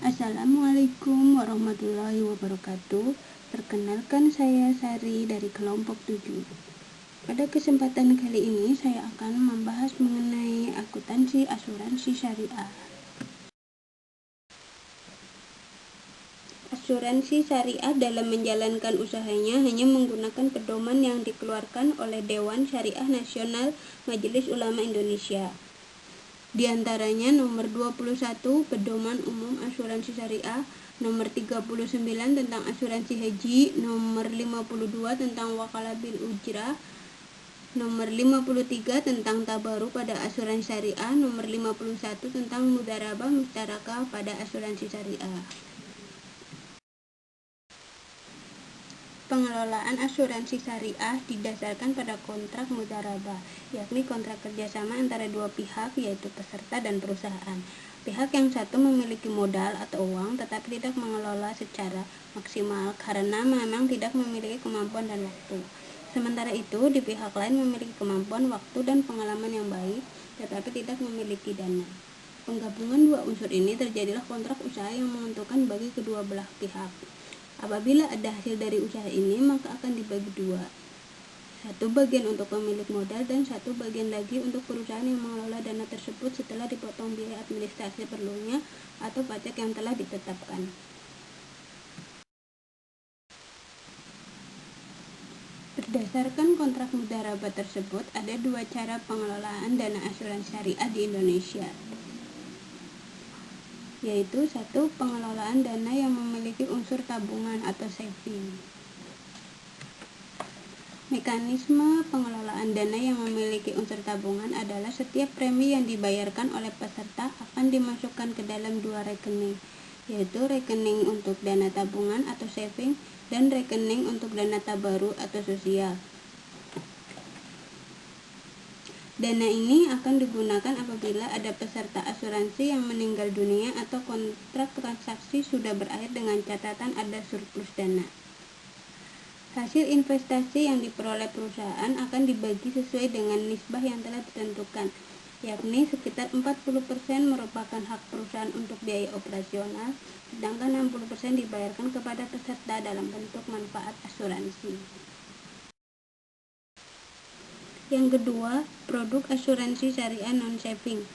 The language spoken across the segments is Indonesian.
Assalamualaikum warahmatullahi wabarakatuh. Perkenalkan, saya Sari dari kelompok 7. Pada kesempatan kali ini saya akan membahas mengenai akuntansi asuransi syariah. Asuransi syariah dalam menjalankan usahanya hanya menggunakan pedoman yang dikeluarkan oleh Dewan Syariah Nasional Majelis Ulama Indonesia. Di antaranya nomor 21 Pedoman Umum Asuransi Syariah, nomor 39 tentang asuransi haji, nomor 52 tentang wakalah bil ujrah, nomor 53 tentang tabaru pada asuransi syariah, nomor 51 tentang mudharabah musyarakah pada asuransi syariah. Pengelolaan asuransi syariah didasarkan pada kontrak mudharabah, yakni kontrak kerjasama antara dua pihak, yaitu peserta dan perusahaan. Pihak yang satu memiliki modal atau uang tetapi tidak mengelola secara maksimal karena memang tidak memiliki kemampuan dan waktu. Sementara itu, di pihak lain memiliki kemampuan, waktu, dan pengalaman yang baik tetapi tidak memiliki dana. Penggabungan dua unsur ini terjadilah kontrak usaha yang menguntungkan bagi kedua belah pihak. Apabila ada hasil dari usaha ini, maka akan dibagi dua. Satu bagian untuk pemilik modal dan satu bagian lagi untuk perusahaan yang mengelola dana tersebut setelah dipotong biaya administrasi perlunya atau pajak yang telah ditetapkan. Berdasarkan kontrak mudharabah tersebut, ada dua cara pengelolaan dana asuransi syariah di Indonesia, yaitu satu, pengelolaan dana yang memiliki unsur tabungan atau saving. Mekanisme pengelolaan dana yang memiliki unsur tabungan adalah setiap premi yang dibayarkan oleh peserta akan dimasukkan ke dalam dua rekening, yaitu rekening untuk dana tabungan atau saving dan rekening untuk dana tabaru atau sosial. Dana ini akan digunakan apabila ada peserta asuransi yang meninggal dunia atau kontrak transaksi sudah berakhir dengan catatan ada surplus dana. Hasil investasi yang diperoleh perusahaan akan dibagi sesuai dengan nisbah yang telah ditentukan, yakni sekitar 40% merupakan hak perusahaan untuk biaya operasional, sedangkan 60% dibayarkan kepada peserta dalam bentuk manfaat asuransi. Yang kedua, produk asuransi syariah non-saving.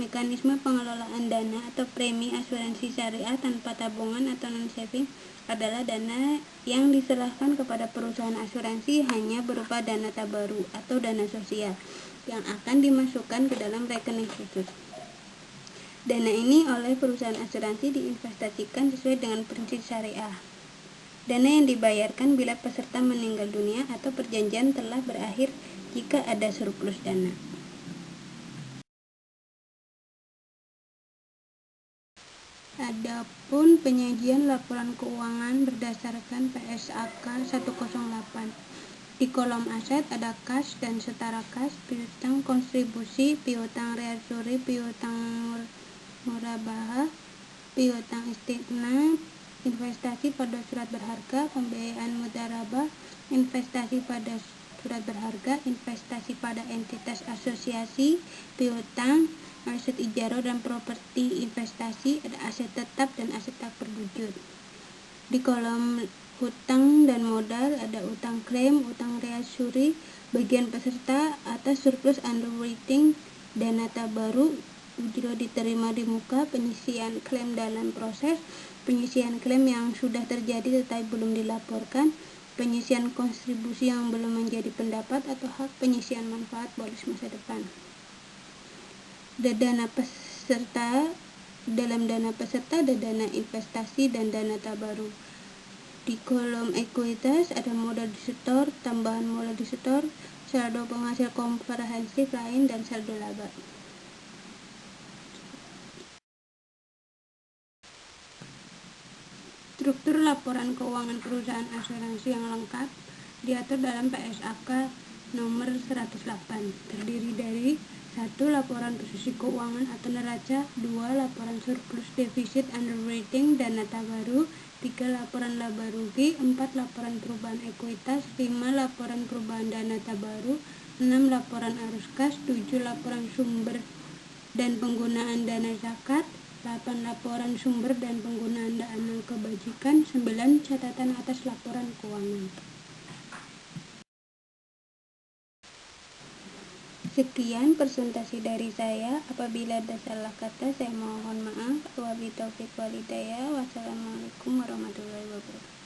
Mekanisme pengelolaan dana atau premi asuransi syariah tanpa tabungan atau non-saving adalah dana yang diserahkan kepada perusahaan asuransi hanya berupa dana tabaru atau dana sosial yang akan dimasukkan ke dalam rekening khusus. Dana ini oleh perusahaan asuransi diinvestasikan sesuai dengan prinsip syariah. Dana yang dibayarkan bila peserta meninggal dunia atau perjanjian telah berakhir jika ada surplus dana. Adapun penyajian laporan keuangan berdasarkan PSAK 108. Di kolom aset ada kas dan setara kas, piutang kontribusi, piutang reasuri, piutang murabahah, piutang istisna, investasi pada surat berharga, pembiayaan mudharabah, investasi pada surat berharga, investasi pada entitas asosiasi, piutang, aset ijarah dan properti investasi, ada aset tetap dan aset tak berwujud. Di kolom hutang dan modal ada utang klaim, utang reasuri, bagian peserta atas surplus underwriting, dana tabaru, ujroh diterima di muka, penyisian klaim dalam proses, penyisian klaim yang sudah terjadi tetapi belum dilaporkan, penyisian kontribusi yang belum menjadi pendapat atau hak penyisian manfaat polis masa depan. Dana peserta, dalam dana peserta ada dana investasi dan dana tabaru. Di kolom ekuitas ada modal disetor, tambahan modal disetor, saldo penghasil komprehensif lain, dan saldo laba. Struktur laporan keuangan perusahaan asuransi yang lengkap diatur dalam PSAK nomor 108, terdiri dari 1. Laporan posisi keuangan atau neraca, 2. Laporan surplus defisit underwriting dana tabaru, 3. Laporan laba rugi, 4. Laporan perubahan ekuitas, 5. Laporan perubahan dana tabaru, 6. Laporan arus kas, 7. Laporan sumber dan penggunaan dana zakat, 8. Laporan sumber dan penggunaan dana kebajikan. 9. Catatan atas laporan keuangan. Sekian presentasi dari saya. Apabila ada salah kata, saya mohon maaf. Wabillahi taufiq walhidayah. Wassalamualaikum warahmatullahi wabarakatuh.